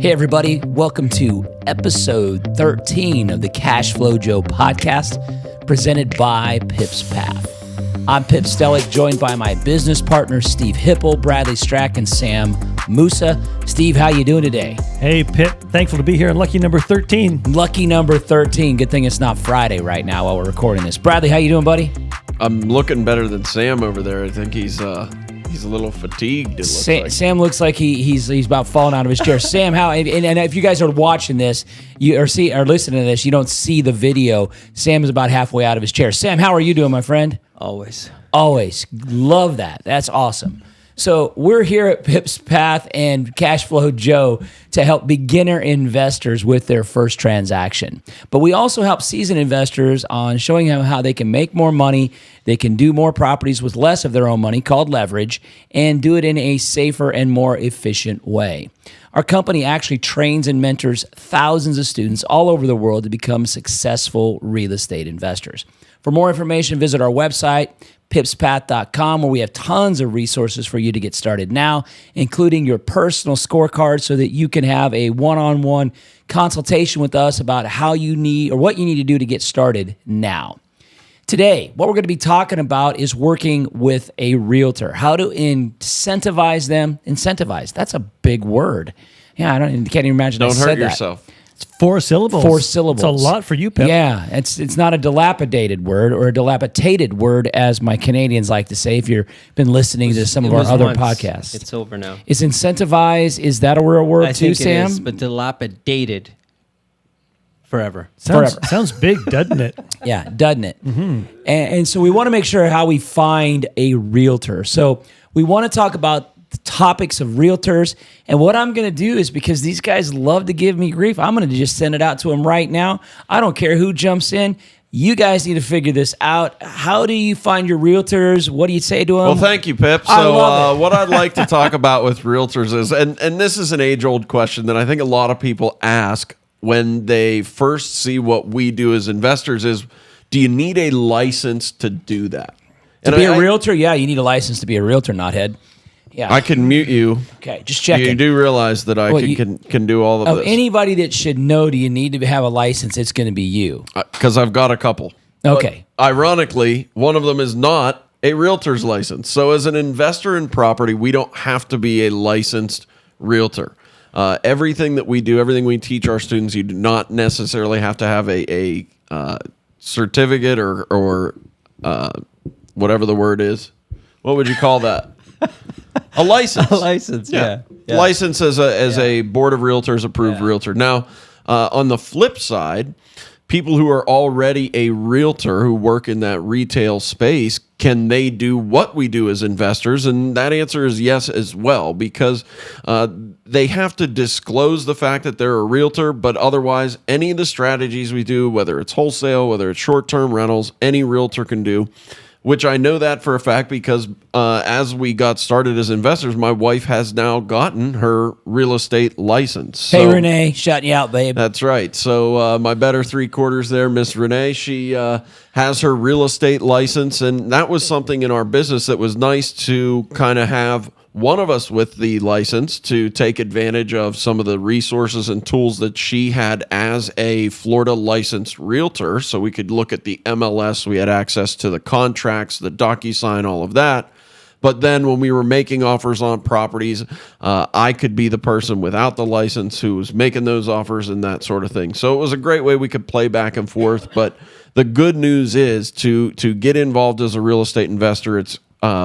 Hey, everybody. Welcome to episode 13 of the Cash Flow Joe podcast, presented by Pip's Path. I'm Pip Stellick, joined by my business partners, Steve Hipple, Bradley Strack, and Sam Musa. Steve, how you doing today? Hey, Pip. Thankful to be here. Lucky number 13. Lucky number 13. Good thing it's not Friday right now while we're recording this. Bradley, how you doing, buddy? I'm looking better than Sam over there. I think he's a little fatigued. It looks like. Sam looks like he's about falling out of his chair. Sam, how? And if you guys are watching this, or listening to this, you don't see the video. Sam is about halfway out of his chair. Sam, how are you doing, my friend? Always. Love that. That's awesome. So we're here at Pip's Path and Cash Flow Joe to help beginner investors with their first transaction. But we also help seasoned investors on showing them how they can make more money, they can do more properties with less of their own money, called leverage, and do it in a safer and more efficient way. Our company actually trains and mentors thousands of students all over the world to become successful real estate investors. For more information, visit our website, pipspath.com, where we have tons of resources for you to get started now, including your personal scorecard so that you can have a one-on-one consultation with us about how you need or what you need to do to get started now. Today, what we're going to be talking about is working with a realtor, how to incentivize them. Incentivize, that's a big word. Yeah, can't even imagine I said that. Don't hurt yourself. It's 4 syllables. 4 syllables. It's a lot for you, Pip. Yeah, it's not a dilapidated word or a dilapidated word, as my Canadians like to say, if you've been listening to some of our other podcasts. It's over now. Is incentivize, is that a real word I too, think Sam? it is, but dilapidated forever. Sounds big, doesn't it? Yeah, doesn't it? Mm-hmm. And so we want to make sure how we find a realtor. So we want to talk about the topics of realtors. And what I'm going to do is, because these guys love to give me grief, I'm going to just send it out to them right now. I don't care who jumps in. You guys need to figure this out. How do you find your realtors? What do you say to them? Well, thank you, Pip. So what I'd like to talk about with realtors is, and this is an age-old question that I think a lot of people ask when they first see what we do as investors is, do you need a license to do that? To be a realtor? Yeah, you need a license to be a realtor, knothead. Yeah. I can mute you. Okay, just checking. You do realize that I can do all of this. Anybody that should know, do you need to have a license? It's going to be you. Because I've got a couple. Okay. But ironically, one of them is not a realtor's license. So as an investor in property, we don't have to be a licensed realtor. Everything that we do, everything we teach our students, you do not necessarily have to have a certificate or whatever the word is. What would you call that? A license. A license, yeah. License as a board of realtors approved realtor. Now, on the flip side, people who are already a realtor who work in that retail space, can they do what we do as investors? And that answer is yes as well, because they have to disclose the fact that they're a realtor, but otherwise, any of the strategies we do, whether it's wholesale, whether it's short-term rentals, any realtor can do. Which I know that for a fact because as we got started as investors, my wife has now gotten her real estate license. Hey, Renee, shutting you out, babe. That's right. So my better 3/4 there, Miss Renee, she has her real estate license. And that was something in our business that was nice to kind of have one of us with the license to take advantage of some of the resources and tools that she had as a Florida licensed realtor. So we could look at the MLS, we had access to the contracts, the DocuSign, all of that. But then when we were making offers on properties, I could be the person without the license who was making those offers and that sort of thing. So it was a great way we could play back and forth. But the good news is to get involved as a real estate investor, it's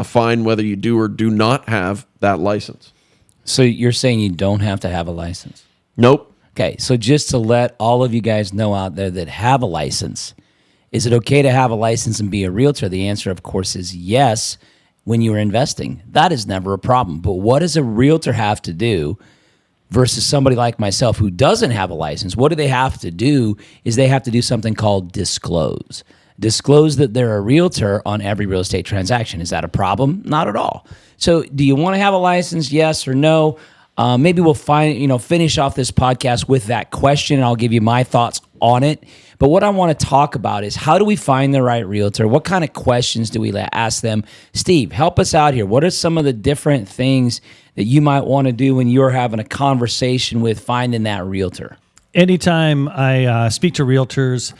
fine whether you do or do not have that license. So you're saying you don't have to have a license? Nope. Okay, so just to let all of you guys know out there that have a license, is it okay to have a license and be a realtor? The answer, of course, is yes when you're investing. That is never a problem. But what does a realtor have to do versus somebody like myself who doesn't have a license? What do they have to do is they have to do something called disclose. Disclose that they're a realtor on every real estate transaction. Is that a problem? Not at all. So do you want to have a license, yes or no? Maybe we'll finish off this podcast with that question, and I'll give you my thoughts on it. But what I want to talk about is how do we find the right realtor? What kind of questions do we ask them? Steve, help us out here. What are some of the different things that you might want to do when you're having a conversation with finding that realtor? Anytime I speak to realtors,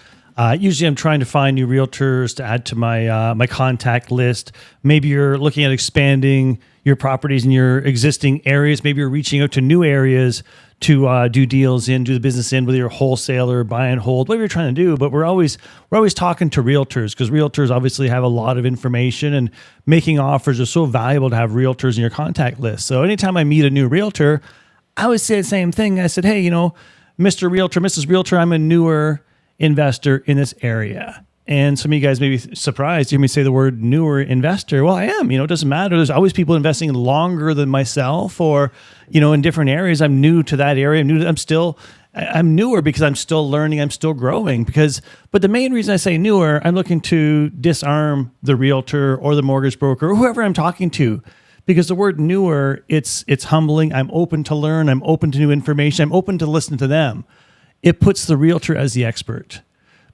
usually I'm trying to find new realtors to add to my contact list. Maybe you're looking at expanding your properties in your existing areas. Maybe you're reaching out to new areas to do deals in, do the business in, whether you're a wholesaler, buy and hold, whatever you're trying to do. But we're always talking to realtors because realtors obviously have a lot of information, and making offers is so valuable to have realtors in your contact list. So anytime I meet a new realtor, I always say the same thing. I said, hey, Mr. Realtor, Mrs. Realtor, I'm a newer investor in this area. And some of you guys may be surprised to hear me say the word newer investor. Well, I am. It doesn't matter. There's always people investing longer than myself, or, in different areas. I'm new to that area. I'm newer because I'm still learning. I'm still growing. But the main reason I say newer, I'm looking to disarm the realtor or the mortgage broker or whoever I'm talking to. Because the word newer, it's humbling. I'm open to learn. I'm open to new information. I'm open to listen to them. It puts the realtor as the expert.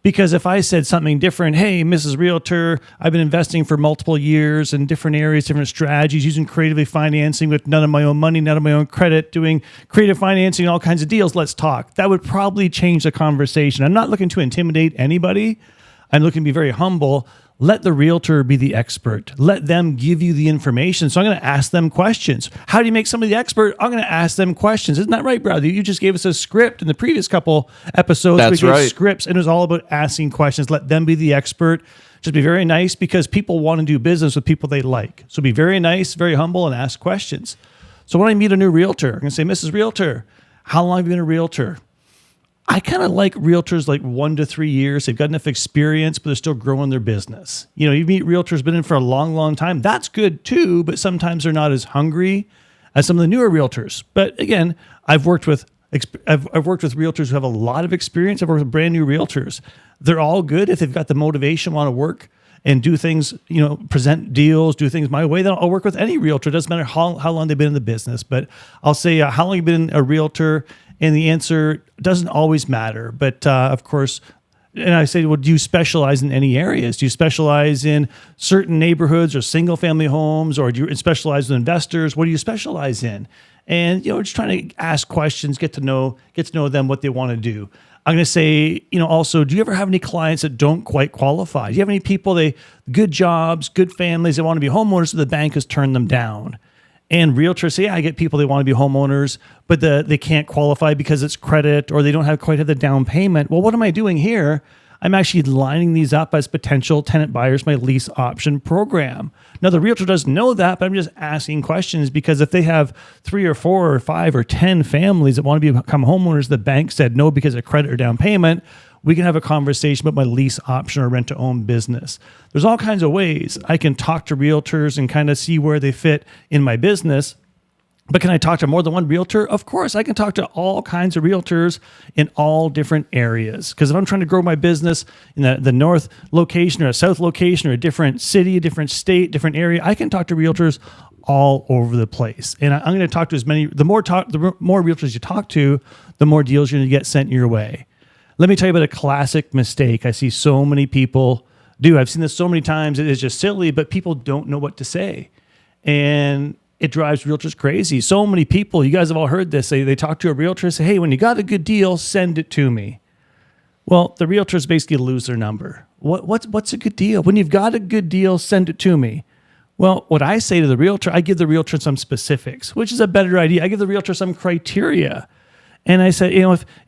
Because if I said something different, hey, Mrs. Realtor, I've been investing for multiple years in different areas, different strategies, using creatively financing with none of my own money, none of my own credit, doing creative financing, all kinds of deals, let's talk. That would probably change the conversation. I'm not looking to intimidate anybody. I'm looking to be very humble. Let the realtor be the expert. Let them give you the information. So I'm going to ask them questions. How do you make somebody the expert? I'm going to ask them questions. Isn't that right, Bradley? You just gave us a script in the previous couple episodes. That's we gave right. Scripts, and it was all about asking questions. Let them be the expert. Just be very nice, because people want to do business with people they like. So be very nice, very humble, and ask questions. So when I meet a new realtor, I'm going to say, Mrs. Realtor, how long have you been a realtor? I kind of like realtors like 1 to 3 years. They've got enough experience, but they're still growing their business. You meet realtors been in for a long, long time. That's good too, but sometimes they're not as hungry as some of the newer realtors. But again, I've worked with realtors who have a lot of experience. I've worked with brand new realtors. They're all good if they've got the motivation, want to work and do things, present deals, do things my way. Then I'll work with any realtor. It doesn't matter how long they've been in the business. But I'll say, how long have you been a realtor? And the answer doesn't always matter. But of course, and I say, well, do you specialize in any areas? Do you specialize in certain neighborhoods or single family homes, or do you specialize with investors? What do you specialize in? And, just trying to ask questions, get to know them, what they want to do. I'm going to say, also, do you ever have any clients that don't quite qualify? Do you have any people, good jobs, good families, they want to be homeowners, so the bank has turned them down? And realtors say, I get people, they want to be homeowners, but they can't qualify because it's credit, or they don't quite have the down payment. Well, what am I doing here? I'm actually lining these up as potential tenant buyers, my lease option program. Now, the realtor doesn't know that, but I'm just asking questions, because if they have 3 or 4 or 5 or 10 families that want to become homeowners, the bank said no because of credit or down payment, we can have a conversation about my lease option or rent to own business. There's all kinds of ways I can talk to realtors and kind of see where they fit in my business. But can I talk to more than one realtor? Of course, I can talk to all kinds of realtors in all different areas. Because if I'm trying to grow my business in the north location or a south location or a different city, a different state, different area, I can talk to realtors all over the place. And I'm going to talk to the more realtors you talk to, the more deals you're going to get sent your way. Let me tell you about a classic mistake I see so many people do. I've seen this so many times. It is just silly, but people don't know what to say. And it drives realtors crazy. So many people, you guys have all heard this, they talk to a realtor and say, hey, when you got a good deal, send it to me. Well, the realtors basically lose their number. What's a good deal? When you've got a good deal, send it to me. Well, what I say to the realtor, I give the realtor some specifics, which is a better idea. I give the realtor some criteria. And I said,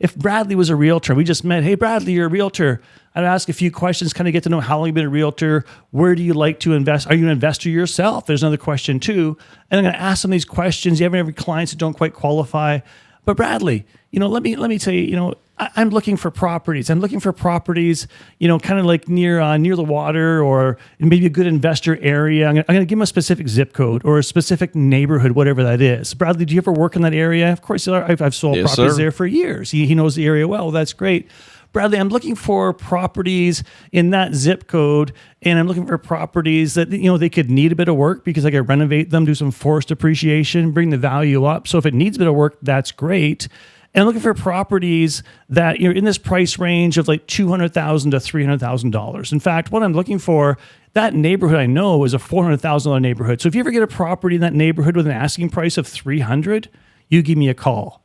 if Bradley was a realtor, we just met, hey, Bradley, you're a realtor. I'd ask a few questions, kind of get to know how long you've been a realtor. Where do you like to invest? Are you an investor yourself? There's another question too. And I'm going to ask some of these questions. You have any clients that don't quite qualify? But Bradley, let me tell you, I'm looking for properties. I'm looking for properties, kind of like near the water, or maybe a good investor area. I'm going to give them a specific zip code or a specific neighborhood, whatever that is. Bradley, do you ever work in that area? Of course, I've sold properties there for years. He knows the area well. That's great. Bradley, I'm looking for properties in that zip code, and I'm looking for properties that, they could need a bit of work because I could renovate them, do some forced appreciation, bring the value up. So if it needs a bit of work, that's great. And I'm looking for properties that you're in this price range of like $200,000 to $300,000. In fact, what I'm looking for, that neighborhood I know is a $400,000 neighborhood. So if you ever get a property in that neighborhood with an asking price of $300,000, you give me a call.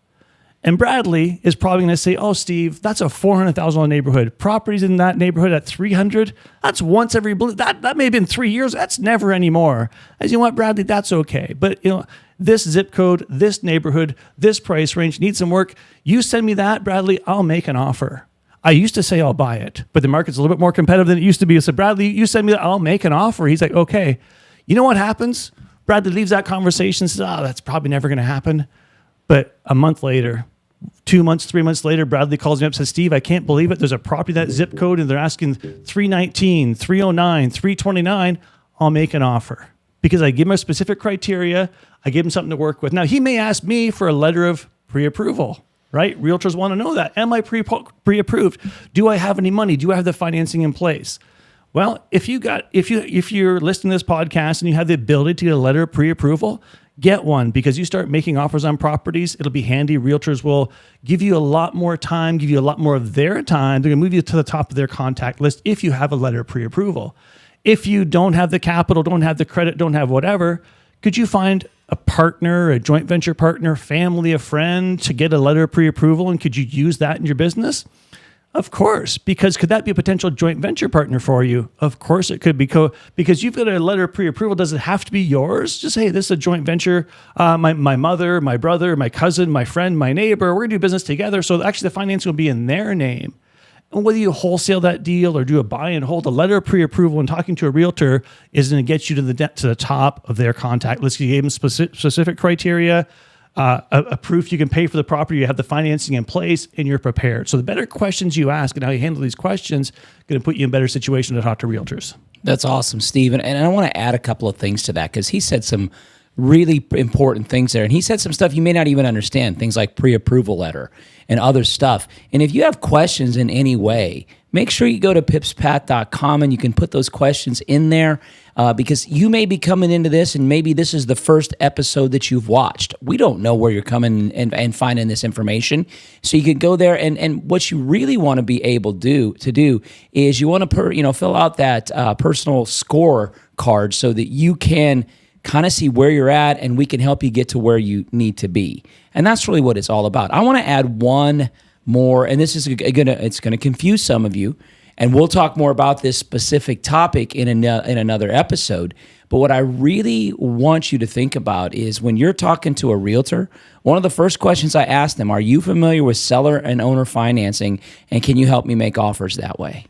And Bradley is probably going to say, "Oh, Steve, that's a $400,000 neighborhood. Properties in that neighborhood at $300,000, that's once every that may have been 3 years. That's never anymore." As you know what, Bradley, that's okay. But this zip code, this neighborhood, this price range needs some work. You send me that, Bradley, I'll make an offer. I used to say I'll buy it, but the market's a little bit more competitive than it used to be. So Bradley, you send me that, I'll make an offer. He's like, okay. You know what happens? Bradley leaves that conversation and says, that's probably never going to happen. But a month later, 2 months, 3 months later, Bradley calls me up and says, "Steve, I can't believe it. There's a property, that zip code, and they're asking 319, 309, 329. I'll make an offer." Because I give him a specific criteria. I give him something to work with. Now, he may ask me for a letter of pre-approval, right? Realtors want to know that. Am I pre-approved? Do I have any money? Do I have the financing in place? Well, if you're listening to this podcast and you have the ability to get a letter of pre-approval, get one, because you start making offers on properties, it'll be handy. Realtors will give you a lot more time, give you a lot more of their time. They're going to move you to the top of their contact list if you have a letter of pre-approval. If you don't have the capital, don't have the credit, don't have whatever, could you find a partner, a joint venture partner, family, a friend to get a letter of pre-approval, and could you use that in your business? Of course, because could that be a potential joint venture partner for you? Of course it could be, because you've got a letter of pre-approval. Does it have to be yours? Just, hey, this is a joint venture. My mother, my brother, my cousin, my friend, my neighbor, we're going to do business together. So actually the financing will be in their name. And whether you wholesale that deal or do a buy and hold, a letter of pre-approval and talking to a realtor is going to get you to the top of their contact list. You gave them specific criteria, a proof you can pay for the property, you have the financing in place, and you're prepared. So the better questions you ask and how you handle these questions going to put you in a better situation to talk to realtors. That's awesome, Steve. And I want to add a couple of things to that, because he said some really important things there. And he said some stuff you may not even understand, things like pre-approval letter and other stuff. And if you have questions in any way, make sure you go to pipspath.com and you can put those questions in there, because you may be coming into this and maybe this is the first episode that you've watched. We don't know where you're coming and finding this information. So you can go there, and what you really want to be able to do is you want to fill out that personal score card so that you can kind of see where you're at, and we can help you get to where you need to be. And that's really what it's all about. I want to add one more, and this is it's gonna confuse some of you, and we'll talk more about this specific topic in another episode. But what I really want you to think about is when you're talking to a realtor, one of the first questions I ask them, are you familiar with seller and owner financing, and can you help me make offers that way?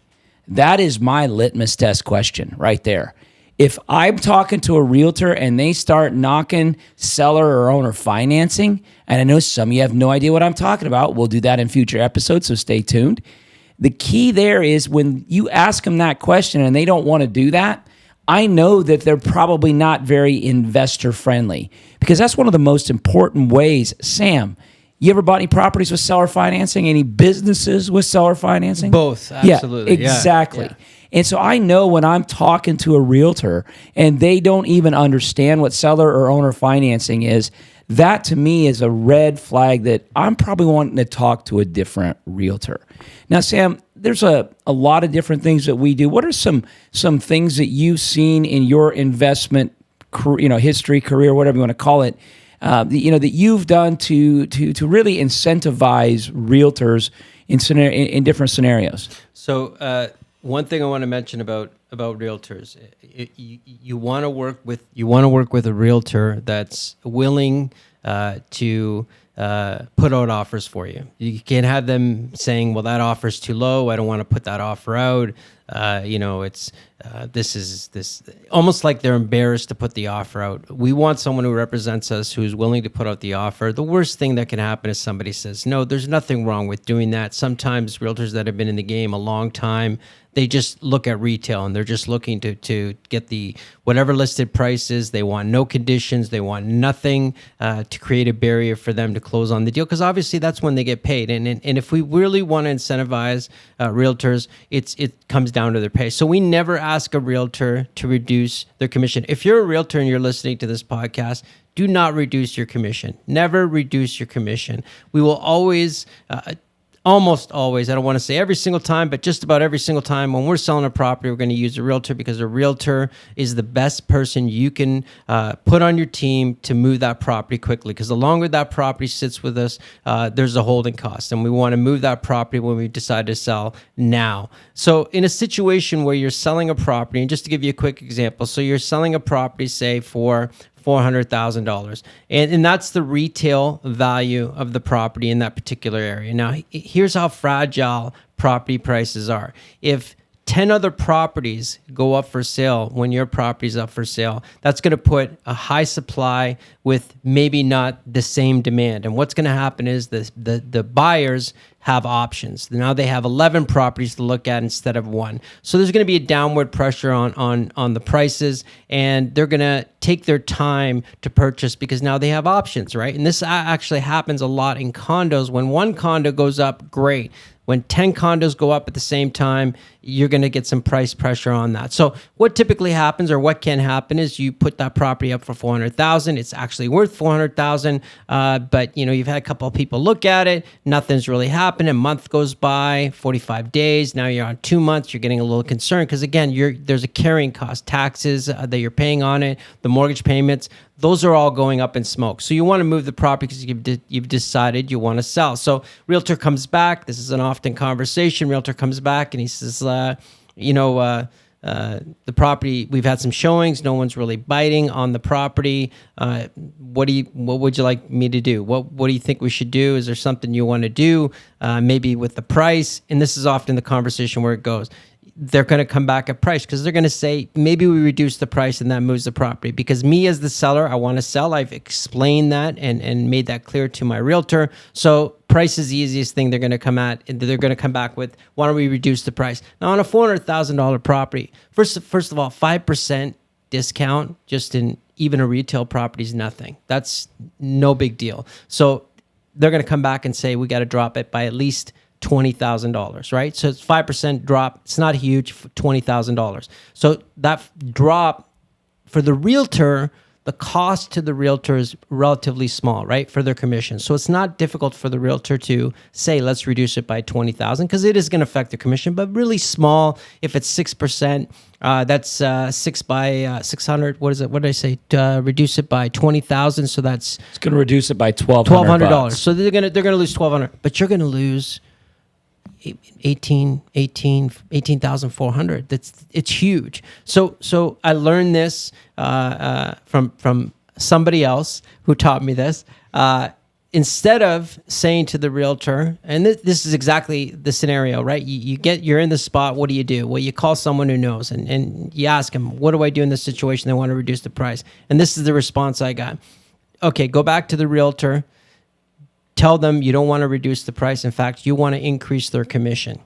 That is my litmus test question right there. If I'm talking to a realtor and they start knocking seller or owner financing, and I know some of you have no idea what I'm talking about, we'll do that in future episodes, so stay tuned. The key there is when you ask them that question and they don't want to do that, I know that they're probably not very investor friendly, because that's one of the most important ways. Sam, you ever bought any properties with seller financing? Any businesses with seller financing? Both, absolutely. Yeah, exactly. Yeah. And so I know when I'm talking to a realtor and they don't even understand what seller or owner financing is, that to me is a red flag that I'm probably wanting to talk to a different realtor. Now, Sam, there's a lot of different things that we do. What are some things that you've seen in your investment history, career, whatever you want to call it, that you've done to really incentivize realtors in different scenarios? So one thing I want to mention about realtors, you want to work with a realtor that's willing to put out offers for you. You can't have them saying, "Well, that offer's too low. I don't want to put that offer out." It's this almost like they're embarrassed to put the offer out. We want someone who represents us, who's willing to put out the offer. The worst thing that can happen is somebody says, "No, there's nothing wrong with doing that." Sometimes realtors that have been in the game a long time, they just look at retail and they're just looking to get the whatever listed price is. They want no conditions. They want nothing to create a barrier for them to close on the deal, because obviously that's when they get paid. And if we really want to incentivize realtors, it comes down to their pay. So we never ask a realtor to reduce their commission. If you're a realtor and you're listening to this podcast, do not reduce your commission. Never reduce your commission. We will always, almost always, I don't want to say every single time, but just about every single time when we're selling a property, we're going to use a realtor, because a realtor is the best person you can put on your team to move that property quickly. Because the longer that property sits with us, there's a holding cost, and we want to move that property when we decide to sell now. So in a situation where you're selling a property, and just to give you a quick example, so you're selling a property, say for $400,000. And that's the retail value of the property in that particular area. Now, here's how fragile property prices are. If 10 other properties go up for sale when your property's up for sale, that's going to put a high supply with maybe not the same demand. And what's going to happen is the buyers have options. Now they have 11 properties to look at instead of one. So there's going to be a downward pressure on the prices, and they're going to take their time to purchase because now they have options, right? And this actually happens a lot in condos. When one condo goes up, great. When 10 condos go up at the same time, you're going to get some price pressure on that. So what typically happens, or what can happen, is you put that property up for $400,000. It's actually worth $400,000, but you've had a couple of people look at it. Nothing's really happened. A month goes by, 45 days. Now you're on 2 months. You're getting a little concerned because again, there's a carrying cost, taxes that you're paying on it, the mortgage payments. Those are all going up in smoke. So you want to move the property because you've decided you want to sell. So realtor comes back. This is an often conversation. Realtor comes back and he says, the property, we've had some showings. No one's really biting on the property. What would you like me to do? What do you think we should do? Is there something you want to do? Maybe with the price? And this is often the conversation where it goes. They're going to come back at price because they're going to say, maybe we reduce the price and that moves the property. Because me as the seller, I want to sell. I've explained that and made that clear to my realtor. So price is the easiest thing they're going to come at. They're going to come back with, why don't we reduce the price? Now on a $400,000 property, first of all, 5% discount just in even a retail property is nothing. That's no big deal. So they're going to come back and say, we got to drop it by at least $20,000, right? So it's 5% drop. It's not huge, $20,000. So that drop for the realtor, the cost to the realtor is relatively small, right? For their commission. So it's not difficult for the realtor to say, let's reduce it by $20,000 because it is going to affect the commission, but really small. If it's 6%, that's 6 by 600. What is it? What did I say? Reduce it by 20,000. So that's it's going to reduce it by $1,200. So they're going to lose $1,200, but you're going to lose 18,400. It's huge. So I learned this from somebody else who taught me this. Instead of saying to the realtor, and this is exactly the scenario, right? You're in the spot. What do? Well, you call someone who knows, and you ask them, what do I do in this situation? They want to reduce the price, and this is the response I got. Okay, go back to the realtor. Tell them you don't want to reduce the price. In fact, you want to increase their commission.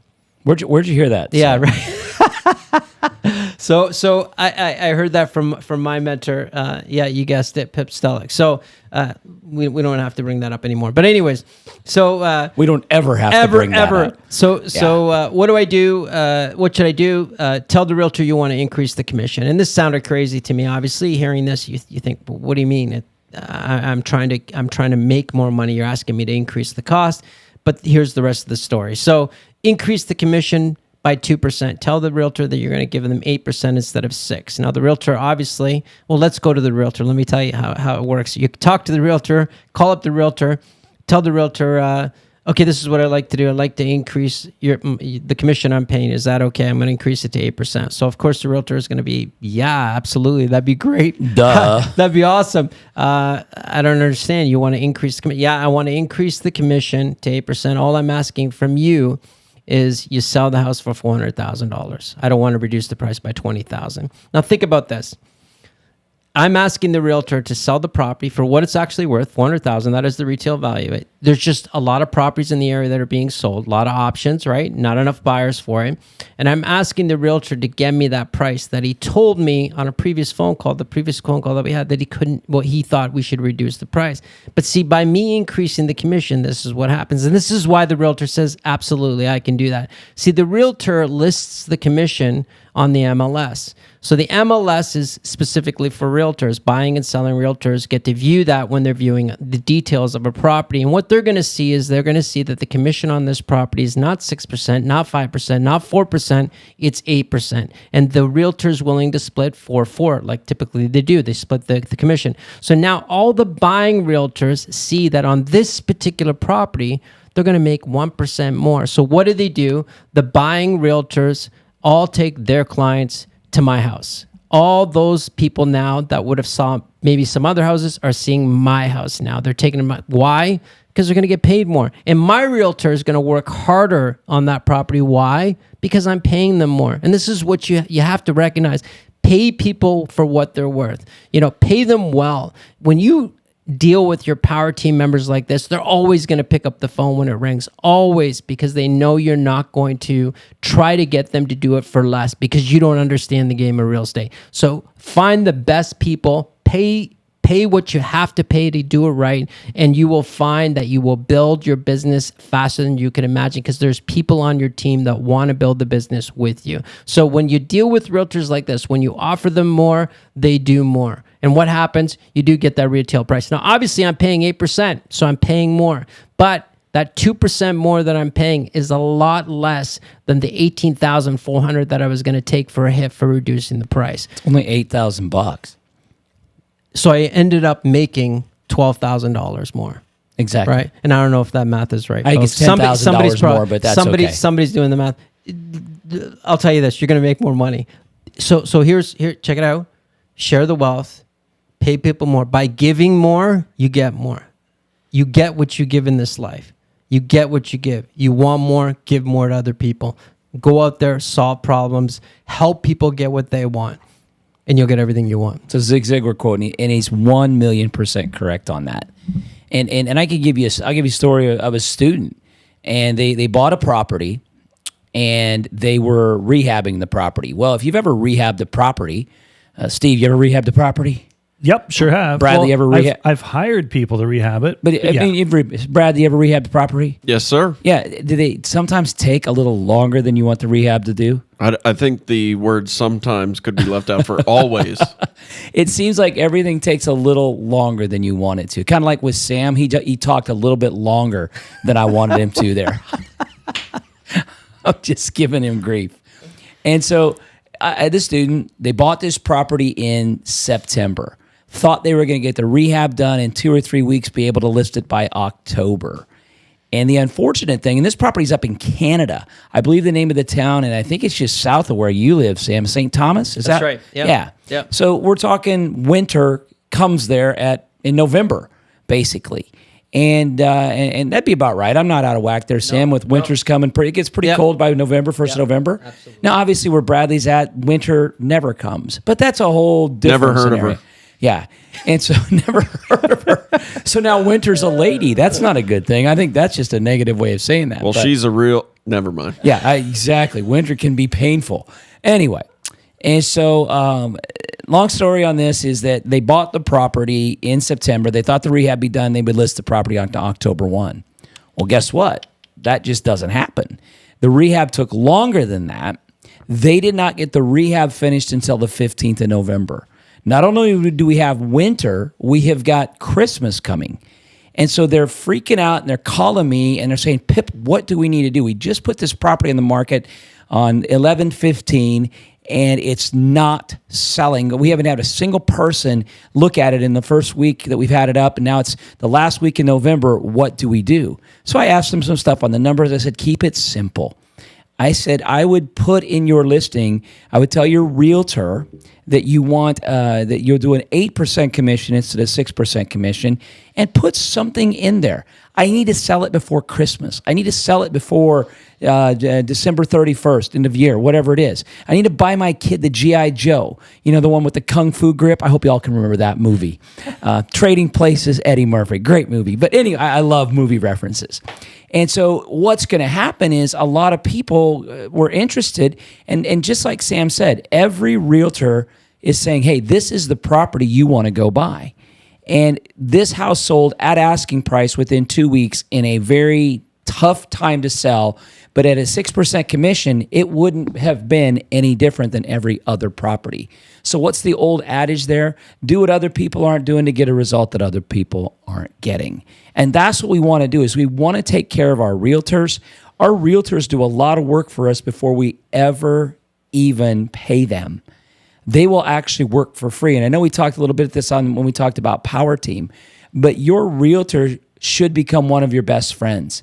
Where'd you hear that? Yeah, right. So I heard that from my mentor. Yeah, you guessed it, Pip Stellick. So we don't have to bring that up anymore. But anyways, so we don't ever have to bring that up. So what do I do? What should I do? Tell the realtor you want to increase the commission. And this sounded crazy to me. Obviously, hearing this, you think, well, what do you mean? I'm trying to make more money. You're asking me to increase the cost, but here's the rest of the story. So increase the commission by 2%. Tell the realtor that you're going to give them 8% instead of 6%. Now the realtor, obviously, well, let's go to the realtor. Let me tell you how it works. You talk to the realtor, call up the realtor, tell the realtor, okay, this is what I like to do. I'd like to increase the commission I'm paying. Is that okay? I'm going to increase it to 8%. So, of course, the realtor is going to be, yeah, absolutely. That'd be great. Duh. That'd be awesome. I don't understand. You want to increase the commission? Yeah, I want to increase the commission to 8%. All I'm asking from you is you sell the house for $400,000. I don't want to reduce the price by $20,000. Now, think about this. I'm asking the realtor to sell the property for what it's actually worth, $400,000. That is the retail value. There's just a lot of properties in the area that are being sold, a lot of options, right? Not enough buyers for it. And I'm asking the realtor to get me that price that he told me on a previous phone call, the previous phone call that we had, that he couldn't, well, he thought we should reduce the price. But see, by me increasing the commission, this is what happens. And this is why the realtor says, absolutely, I can do that. See, the realtor lists the commission on the MLS. So the MLS is specifically for realtors. Buying and selling realtors get to view that when they're viewing the details of a property. And what they're going to see is they're going to see that the commission on this property is not 6%, not 5%, not 4%, it's 8%. And the realtor's willing to split 4-4, like typically they do. They split the commission. So now all the buying realtors see that on this particular property, they're going to make 1% more. So what do? The buying realtors all take their clients to my house. All those people now that would have saw maybe some other houses are seeing my house now. They're taking them. Why? Because they're going to get paid more. And my realtor is going to work harder on that property. Why? Because I'm paying them more. And this is what you have to recognize. Pay people for what they're worth. Pay them well. When you deal with your power team members like this, they're always going to pick up the phone when it rings, always, because they know you're not going to try to get them to do it for less because you don't understand the game of real estate. So find the best people, pay what you have to pay to do it right, and you will find that you will build your business faster than you can imagine because there's people on your team that want to build the business with you. So when you deal with realtors like this, when you offer them more, they do more. And what happens? You do get that retail price. Now, obviously, I'm paying 8%, so I'm paying more. But that 2% more that I'm paying is a lot less than the $18,400 that I was going to take for a hit for reducing the price. Only $8,000. So I ended up making $12,000 more. Exactly. Right? And I don't know if that math is right. I think it's $10,000 more, but that's okay. Somebody's doing the math. I'll tell you this, you're going to make more money. So here, check it out. Share the wealth. Pay people more. By giving more, you get more. You get what you give in this life. You get what you give. You want more, give more to other people. Go out there, solve problems, help people get what they want, and you'll get everything you want. So Zig Ziglar quote, and he's 1,000,000% correct on that. And I could give you I'll give you a story of a student, and they bought a property, and they were rehabbing the property. Well, if you've ever rehabbed a property, Steve, you ever rehabbed a property? Yep, sure have. Bradley, ever rehab? I've hired people to rehab it. But I mean, Bradley, ever rehabbed the property? Yes, sir. Yeah. Do they sometimes take a little longer than you want the rehab to do? I think the word sometimes could be left out for always. It seems like everything takes a little longer than you want it to. Kind of like with Sam, he talked a little bit longer than I wanted him to there. I'm just giving him grief. And so the student, they bought this property in September. Thought they were going to get the rehab done in 2 or 3 weeks, be able to list it by October. And the unfortunate thing, and this property's up in Canada. I believe the name of the town, and I think it's just south of where you live, Sam, St. Thomas? That's right. Yep. Yeah. So we're talking winter comes there in November, basically. And that'd be about right. I'm not out of whack there, Sam, with winter's coming. It gets pretty cold by November, 1st of November. Absolutely. Now, obviously, where Bradley's at, winter never comes. But that's a whole different Never heard scenario. of her. Yeah. And so never heard of her. So now winter's a lady. That's not a good thing. I think that's just a negative way of saying that. Well, but she's a real... Never mind. yeah, exactly. Winter can be painful. Anyway, and so long story on this is that they bought the property in September. They thought the rehab be done. They would list the property on October 1. Well, guess what? That just doesn't happen. The rehab took longer than that. They did not get the rehab finished until the 15th of November. Not only do we have winter, we have got Christmas coming. And so they're freaking out and they're calling me and they're saying, Pip, what do we need to do? We just put this property on the market on 11/15 and it's not selling. We haven't had a single person look at it in the first week that we've had it up. And now it's the last week in November. What do we do? So I asked them some stuff on the numbers. I said, keep it simple. I said I would put in your listing, I would tell your realtor that you want that you'll do an 8% commission instead of 6% commission, and put something in there. I need to sell it before Christmas. I need to sell it before December 31st, end of year, whatever it is. I need to buy my kid the G.I. Joe, the one with the Kung Fu grip. I hope y'all can remember that movie. Trading Places, Eddie Murphy, great movie. But anyway, I love movie references. And so what's going to happen is a lot of people were interested. And just like Sam said, every realtor is saying, hey, this is the property you want to go buy. And this house sold at asking price within 2 weeks in a very tough time to sell. But at a 6% commission, it wouldn't have been any different than every other property. So what's the old adage there? Do what other people aren't doing to get a result that other people aren't getting. And that's what we want to do, is we want to take care of our realtors. Our realtors do a lot of work for us before we ever even pay them. They will actually work for free. And I know we talked a little bit of this on when we talked about Power Team, but your realtor should become one of your best friends.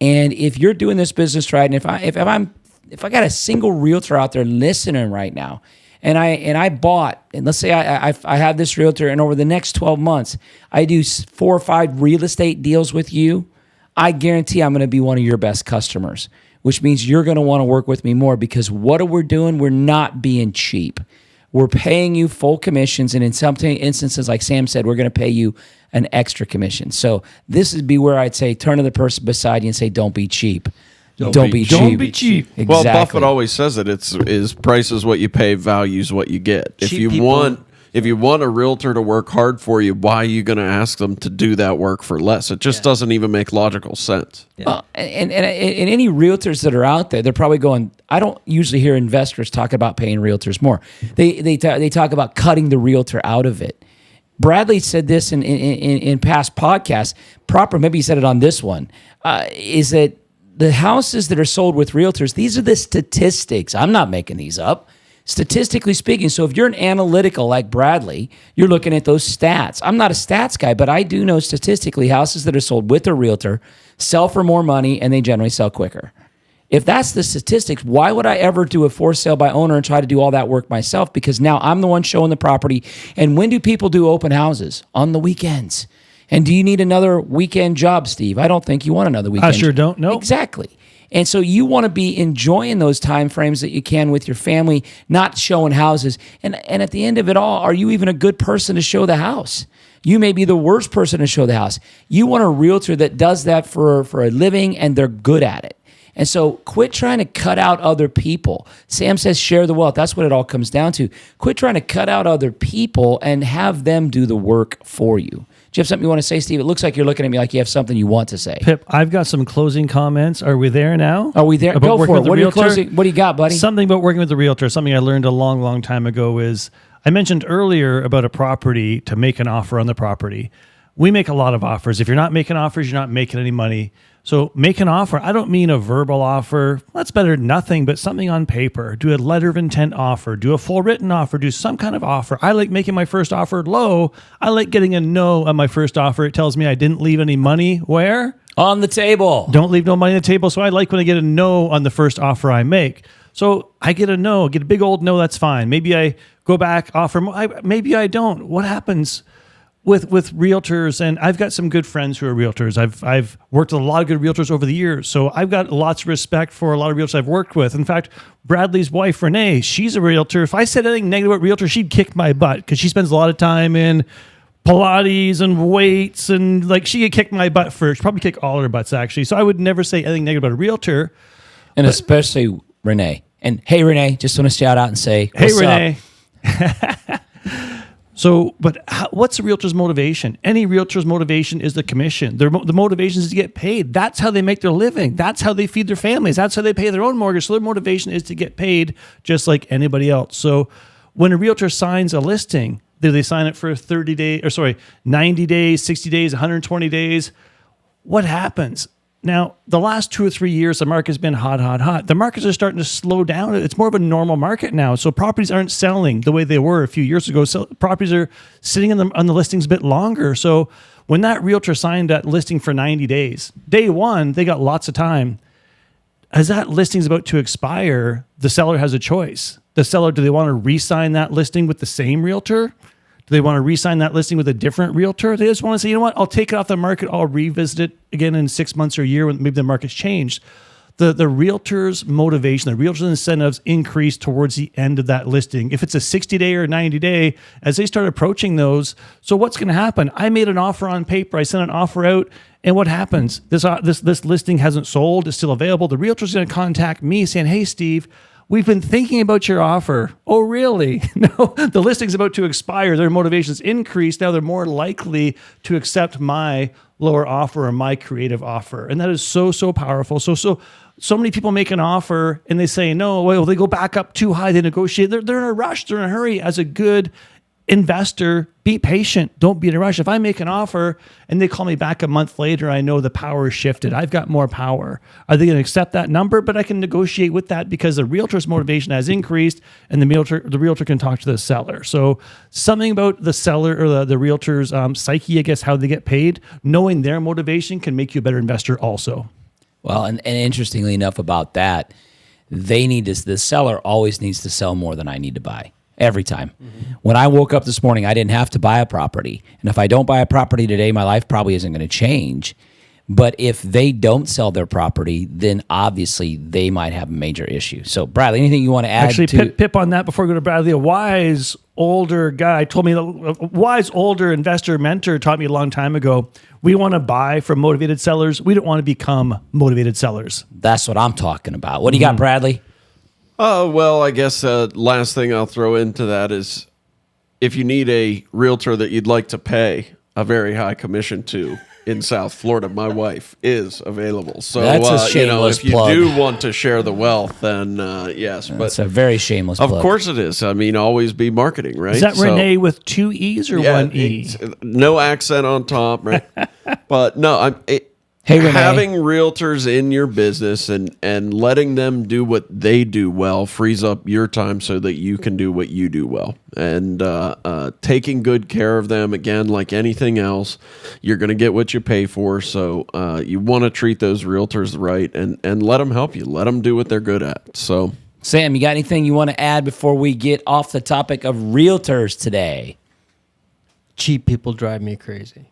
And if you're doing this business right, and if I got a single realtor out there listening right now, and I bought, and let's say I have this realtor, and over the next 12 months, I do 4 or 5 real estate deals with you, I guarantee I'm going to be one of your best customers, which means you're going to want to work with me more, because what we're doing, we're not being cheap. We're paying you full commissions, and in some instances, like Sam said, we're going to pay you an extra commission. So this would be where I'd say turn to the person beside you and say, don't be cheap. Don't be cheap. Don't be cheap. Exactly. Well, Buffett always says it. Is price is what you pay, value is what you get. If you want a realtor to work hard for you, why are you going to ask them to do that work for less? It just doesn't even make logical sense. Yeah. And any realtors that are out there, they're probably going, I don't usually hear investors talk about paying realtors more. They talk about cutting the realtor out of it. Bradley said this in past podcasts. Maybe he said it on this one, is that the houses that are sold with realtors, these are the statistics. I'm not making these up. Statistically speaking, so if you're an analytical like Bradley, you're looking at those stats. I'm not a stats guy, but I do know statistically houses that are sold with a realtor sell for more money, and they generally sell quicker. If that's the statistics, why would I ever do a for sale by owner and try to do all that work myself? Because now I'm the one showing the property. And when do people do open houses? On the weekends. And do you need another weekend job, Steve? I don't think you want another weekend. I sure don't. No. Exactly. And so you want to be enjoying those time frames that you can with your family, not showing houses. And at the end of it all, are you even a good person to show the house? You may be the worst person to show the house. You want a realtor that does that for a living, and they're good at it. And so quit trying to cut out other people. Sam says share the wealth. That's what it all comes down to. Quit trying to cut out other people and have them do the work for you. Do you have something you want to say, Steve? It looks like you're looking at me like you have something you want to say. Pip, I've got some closing comments. Are we there now? Are we there? About Go for it. What do you got, buddy? Something about working with the realtor. Something I learned a long, long time ago is I mentioned earlier about a property to make an offer on the property. We make a lot of offers. If you're not making offers, you're not making any money. So make an offer. I don't mean a verbal offer. That's better than nothing, but something on paper. Do a letter of intent offer. Do a full written offer. Do some kind of offer. I like making my first offer low. I like getting a no on my first offer. It tells me I didn't leave any money where? On the table. Don't leave no money on the table. So I like when I get a no on the first offer I make. So I get a no, get a big old no, that's fine. Maybe I go back, offer more. Maybe I don't. What happens with realtors? And I've got some good friends who are realtors. I've worked with a lot of good realtors over the years. So I've got lots of respect for a lot of realtors I've worked with. In fact, Bradley's wife, Renee, she's a realtor. If I said anything negative about realtor, she'd kick my butt because she spends a lot of time in Pilates and weights, and like she could kick my butt first. She'd probably kick all her butts actually. So I would never say anything negative about a realtor. And especially Renee. And hey, Renee, just want to shout out and say, what's hey, Renee. So, but what's a realtor's motivation? Any realtor's motivation is the commission. The motivation is to get paid. That's how they make their living. That's how they feed their families. That's how they pay their own mortgage. So their motivation is to get paid just like anybody else. So when a realtor signs a listing, do they sign it for 90 days, 60 days, 120 days? What happens? Now, the last 2 or 3 years, the market has been hot. The markets are starting to slow down. It's more of a normal market now. So properties aren't selling the way they were a few years ago. So properties are sitting on the listings a bit longer. So when that realtor signed that listing for 90 days, day one, they got lots of time. as that listing is about to expire, the seller has a choice. The seller, do they want to re-sign that listing with the same realtor? Do they want to re-sign that listing with a different realtor? They just want to say, you know what, I'll take it off the market. I'll revisit it again in 6 months or a year when maybe the market's changed. The realtor's motivation, the realtor's incentives increase towards the end of that listing. If it's a 60-day or 90-day, as they start approaching those, so what's going to happen? I made an offer on paper. I sent an offer out, and what happens? This listing hasn't sold. It's still available. The realtor's going to contact me saying, hey, Steve, we've been thinking about your offer. Oh, really? No, the listing's about to expire. Their motivation's increased. Now they're more likely to accept my lower offer or my creative offer. And that is so, so powerful. So many people make an offer and they say, no, well, they go back up too high. They negotiate. They're in a rush. They're in a hurry. As a good investor, be patient. Don't be in a rush. If I make an offer and they call me back a month later, I know the power has shifted. I've got more power. Are they going to accept that number? But I can negotiate with that because the realtor's motivation has increased and the realtor can talk to the seller. So something about the seller or the realtor's psyche, I guess, how they get paid, knowing their motivation can make you a better investor also. Well, and interestingly enough about that, the seller always needs to sell more than I need to buy. Every time. Mm-hmm. When I woke up this morning, I didn't have to buy a property. And if I don't buy a property today, my life probably isn't going to change. But if they don't sell their property, then obviously they might have a major issue. So, Bradley, anything you want to add? Actually, Pip on that before we go to Bradley. A wise older guy told me, a wise older investor mentor taught me a long time ago, we want to buy from motivated sellers. We don't want to become motivated sellers. That's what I'm talking about. What do you got, Bradley? Oh, well, I guess last thing I'll throw into that is if you need a realtor that you'd like to pay a very high commission to in South Florida, my wife is available. So, that's a shameless if you plug. do want to share the wealth, then yes. That's a very shameless plug. Of course it is. I mean, always be marketing, right? Is that Renee with 2 E's or 1 E? No accent on top, right? But no, Hey, Renee. having realtors in your business and letting them do what they do well frees up your time so that you can do what you do well. And taking good care of them, again, like anything else, you're going to get what you pay for. So you want to treat those realtors right and let them help you. Let them do what they're good at. So, Sam, you got anything you want to add before we get off the topic of realtors today? Cheap people drive me crazy.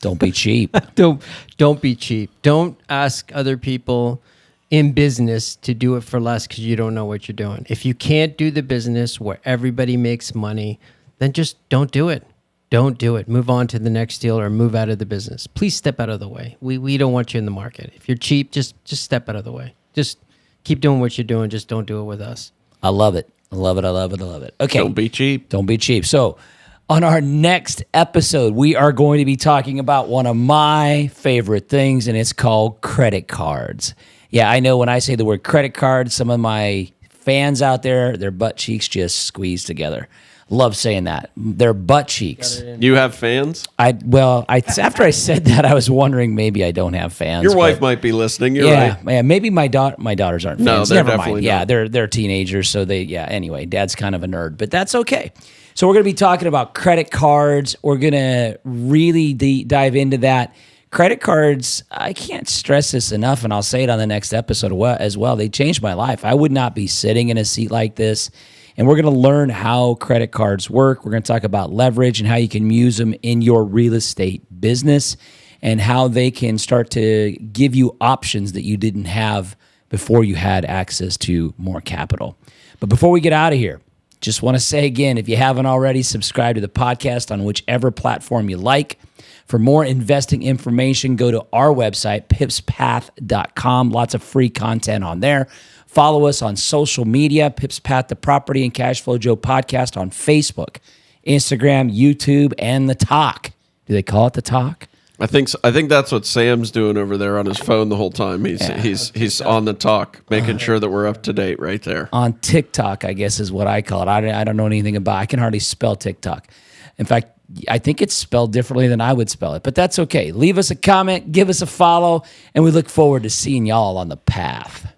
Don't be cheap. Don't be cheap. Don't ask other people in business to do it for less because you don't know what you're doing. If you can't do the business where everybody makes money, then just don't do it. Don't do it. Move on to the next deal or move out of the business. Please step out of the way. We don't want you in the market. If you're cheap, just step out of the way. Just keep doing what you're doing. Just don't do it with us. I love it. I love it. I love it. I love it. Okay. don't be cheap. Don't be cheap. So, on our next episode, we are going to be talking about one of my favorite things, and it's called credit cards. Yeah, I know when I say the word credit card, some of my fans out there, their butt cheeks just squeeze together. Love saying that. Their butt cheeks. You have fans? After I said that, I was wondering maybe I don't have fans. Your wife might be listening. You're right. Yeah, maybe my daughters aren't fans. No, they're Never definitely mind. not. Yeah, they're teenagers, so anyway, Dad's kind of a nerd, but that's okay. So we're going to be talking about credit cards. We're going to really dive into that. Credit cards, I can't stress this enough, and I'll say it on the next episode as well. They changed my life. I would not be sitting in a seat like this. And we're going to learn how credit cards work. We're going to talk about leverage and how you can use them in your real estate business and how they can start to give you options that you didn't have before you had access to more capital. But before we get out of here, just want to say again, if you haven't already, subscribe to the podcast on whichever platform you like. For more investing information, go to our website, pipspath.com. Lots of free content on there. Follow us on social media, Pips Path, the Property and Cash Flow Joe podcast on Facebook, Instagram, YouTube, and The Talk. Do they call it The Talk? I think so. I think that's what Sam's doing over there on his phone the whole time. He's on the talk, making sure that we're up to date right there. On TikTok, I guess is what I call it. I don't know anything about it. I can hardly spell TikTok. In fact, I think it's spelled differently than I would spell it, but that's okay. Leave us a comment, give us a follow, and we look forward to seeing y'all on the path.